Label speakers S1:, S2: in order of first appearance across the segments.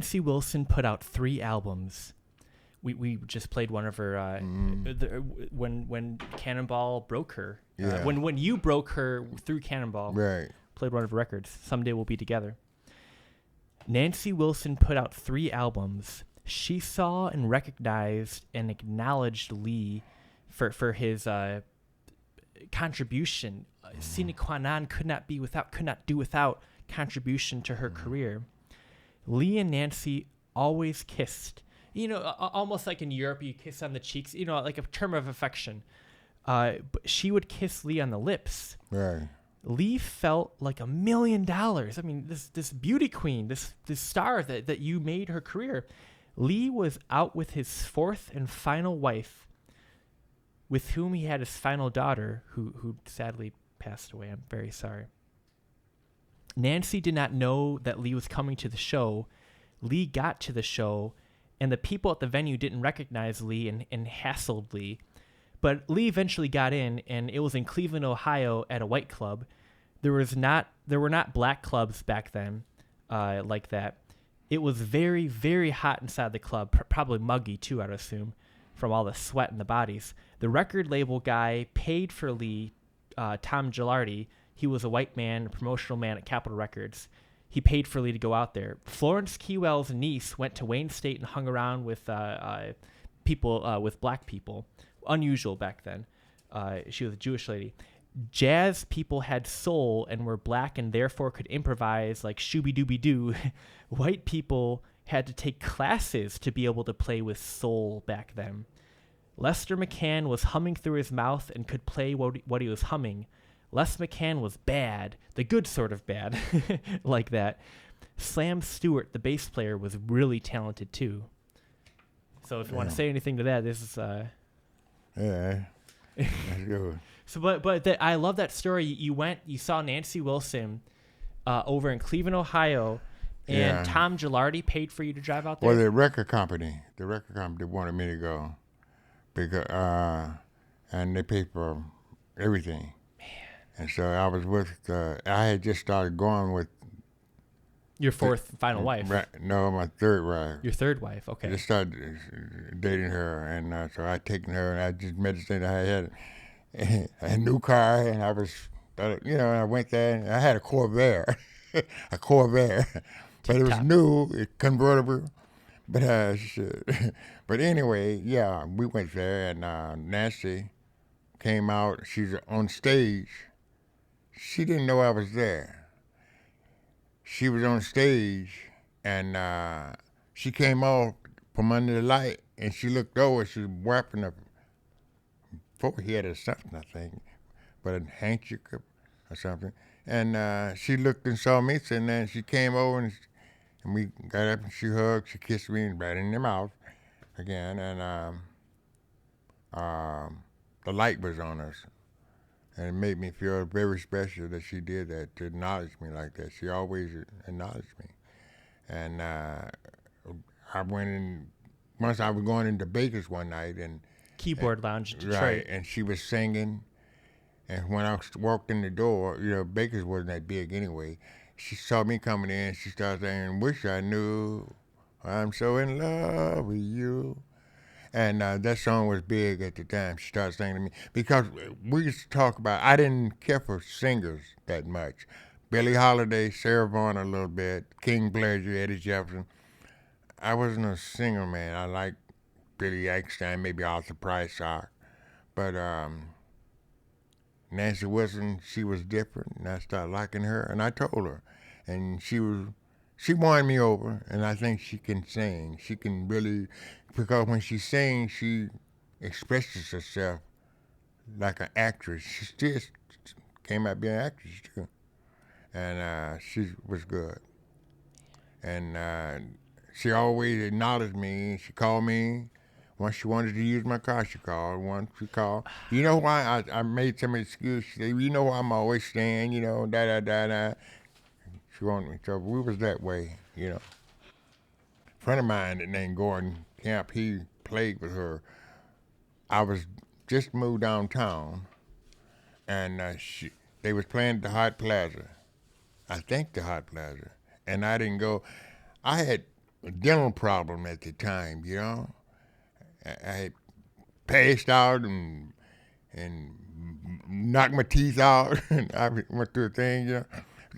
S1: Nancy Wilson put out 3 albums. We just played one of her when Cannonball broke her.
S2: Yeah.
S1: When you broke her through Cannonball.
S2: Right.
S1: Played one of her records. Someday We'll Be Together. Nancy Wilson put out 3 albums. She saw and recognized and acknowledged Lee for his contribution. Sine qua non, could not do without contribution to her career. Lee and Nancy always kissed. You know, almost like in Europe, you kiss on the cheeks, you know, like a term of affection. But she would kiss Lee on the lips.
S2: Right.
S1: Lee felt like $1 million. I mean, this beauty queen, this star that you made her career. Lee was out with his 4th and final wife, with whom he had his final daughter, who sadly passed away. I'm very sorry. Nancy did not know that Lee was coming to the show. Lee got to the show, and the people at the venue didn't recognize Lee and hassled Lee. But Lee eventually got in, and it was in Cleveland, Ohio, at a white club. There were not black clubs back then like that. It was very, very hot inside the club, probably muggy too, I'd assume, from all the sweat in the bodies. The record label guy paid for Lee, Tom Gilardi. He was a white man, a promotional man at Capitol Records. He paid for Lee to go out there. Florence Kewell's niece went to Wayne State and hung around with people, with black people. Unusual back then. She was a Jewish lady. Jazz people had soul and were black and therefore could improvise like shooby-dooby-doo. White people had to take classes to be able to play with soul back then. Lester McCann was humming through his mouth and could play what he was humming. Les McCann was bad, the good sort of bad, like that. Slam Stewart, the bass player, was really talented too. So if you want to say anything to that, this is...
S2: Yeah, that's good.
S1: So, I love that story. You saw Nancy Wilson over in Cleveland, Ohio, and Tom Gilardi paid for you to drive out there?
S2: Well, the record company wanted me to go, because and they paid for everything.
S1: Man.
S2: And so I was with, I had just started going with...
S1: Your 4th and final wife?
S2: Right, no, my 3rd wife.
S1: Your 3rd wife, okay.
S2: I just started dating her, and so I taken her, and I just meditated. I had a new car, and I was, I went there, and I had a Corvair, but it was new, convertible, but anyway, yeah, we went there, and Nancy came out. She's on stage. She didn't know I was there. She was on stage, and she came off from under the light, and she looked over. She was wiping her forehead or something, I think, but a handkerchief or something. And she looked and saw me sitting there, and she came over, and we got up, and she hugged, she kissed me right in the mouth again, and the light was on us. And it made me feel very special that she did that, to acknowledge me like that. She always acknowledged me. And I went in, once I was going into Baker's one night.
S1: Keyboard Lounge in Detroit.
S2: Right, and she was singing. And when I walked in the door, Baker's wasn't that big anyway. She saw me coming in, she started saying, "Wish I knew I'm so in love with you." And that song was big at the time. She started singing to me. Because we used to talk about, I didn't care for singers that much. Billie Holiday, Sarah Vaughan a little bit, King Pleasure, Eddie Jefferson. I wasn't a singer, man. I liked Billy Eckstein, maybe Arthur Price. But Nancy Wilson, she was different, and I started liking her. And I told her. And she won me over, and I think she can sing. She can really... Because when she sings, she expresses herself like an actress. She still came out being an actress, too. And she was good. And she always acknowledged me. She called me. Once she wanted to use my car, she called. Once she called. You know why I made some excuse? She said, "You know why I'm always staying, da-da-da-da." She wanted me. So we was that way, A friend of mine that named Gordon Camp, he played with her. I was just moved downtown, and they was playing at the Hot Plaza. I think the Hot Plaza. And I didn't go. I had a dental problem at the time, you know. I had passed out and knocked my teeth out, and I went through a thing, you know.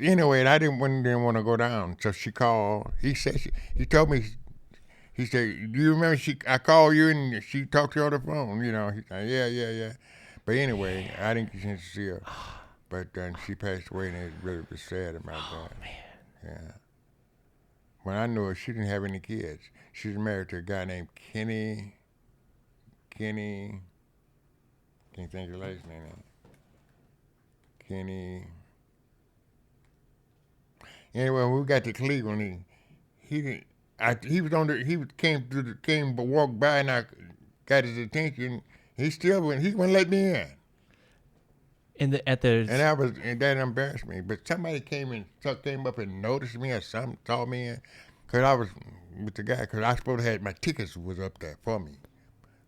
S2: Anyway, I didn't want to go down, so she called. He told me, he said, "Do you remember I called you and she talked to you on the phone?" You know, he said, yeah. But anyway, I didn't get a chance to see her. But she passed away, and it really was sad about that.
S1: Man.
S2: Yeah. When I knew her, she didn't have any kids. She was married to a guy named Kenny. Can't think of the last name. Kenny. Anyway, when we got to Cleveland, he walked by, and I got his attention. He wouldn't let me in. And that embarrassed me. But somebody came up and noticed me or something, saw me in, because I was with the guy, because I supposed to have my tickets was up there for me.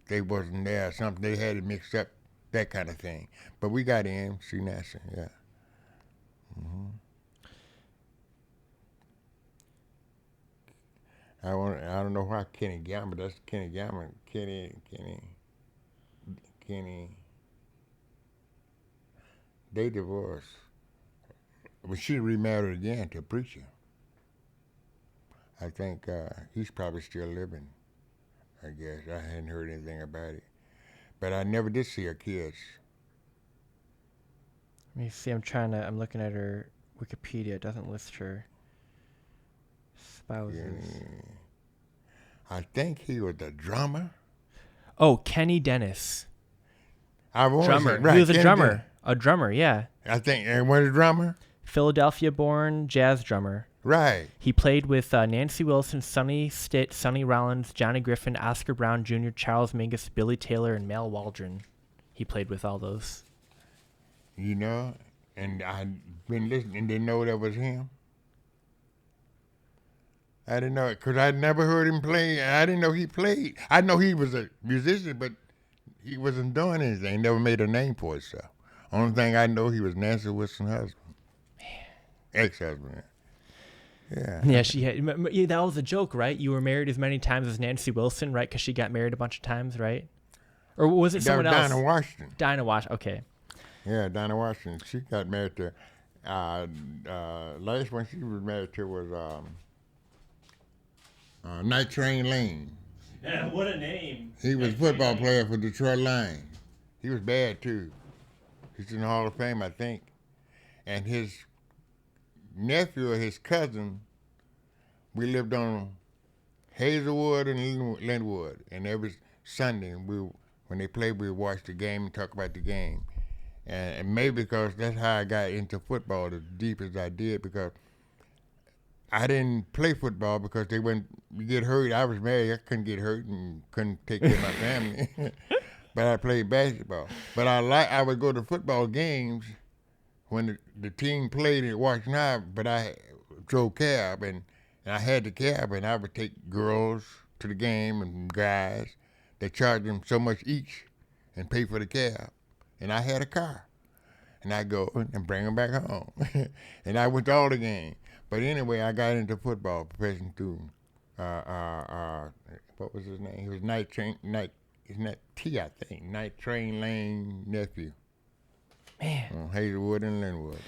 S2: They wasn't there or something. They had it mixed up, that kind of thing. But we got in, see NASA, yeah. Mm-hmm. I don't know why Kenny Gamma, that's Kenny Gamma, Kenny. They divorced. But she remarried again to a preacher. I think he's probably still living, I guess. I hadn't heard anything about it. But I never did see her kids.
S1: Let me see, I'm looking at her Wikipedia. It doesn't list her spouses.
S2: Yeah. I think he was the drummer.
S1: Oh, Kenny Dennis.
S2: Drummer.
S1: Right, he was a drummer. Dennis. A drummer, yeah.
S2: I think, and was a drummer?
S1: Philadelphia-born jazz drummer.
S2: Right.
S1: He played with Nancy Wilson, Sonny Stitt, Sonny Rollins, Johnny Griffin, Oscar Brown Jr., Charles Mingus, Billy Taylor, and Mal Waldron. He played with all those.
S2: You know, and I'd been listening and didn't know that was him. I didn't know it, because I'd never heard him play. I didn't know he played. I know he was a musician, but he wasn't doing anything. He never made a name for himself. Only thing I know, he was Nancy Wilson's husband.
S1: Man.
S2: Ex-husband. Yeah.
S1: Yeah, that was a joke, right? You were married as many times as Nancy Wilson, right? Because she got married a bunch of times, right? Or was it someone else?
S2: Dinah Washington.
S1: Dinah Washington, okay.
S2: Yeah, Dinah Washington. She got married to, last one she was married to was Night Train Lane.
S1: Yeah, what a name.
S2: He was a football player for Detroit Lions. He was bad, too. He's in the Hall of Fame, I think. And his nephew or his cousin, we lived on Hazelwood and Linwood. And every Sunday, when they played, we would watch the game and talk about the game. And maybe because that's how I got into football as deep as I did, because I didn't play football because they wouldn't get hurt. I was married. I couldn't get hurt and couldn't take care of my family. But I played basketball. But I would go to football games when the team played at Washington High, but I drove cab, and I had the cab, and I would take girls to the game and guys. They charged them so much each and pay for the cab. And I had a car. And I'd go and bring them back home. And I went to all the games. But anyway, I got into football profession through, what was his name? He was Night Train Lane nephew.
S1: Man.
S2: Hazelwood and Linwood.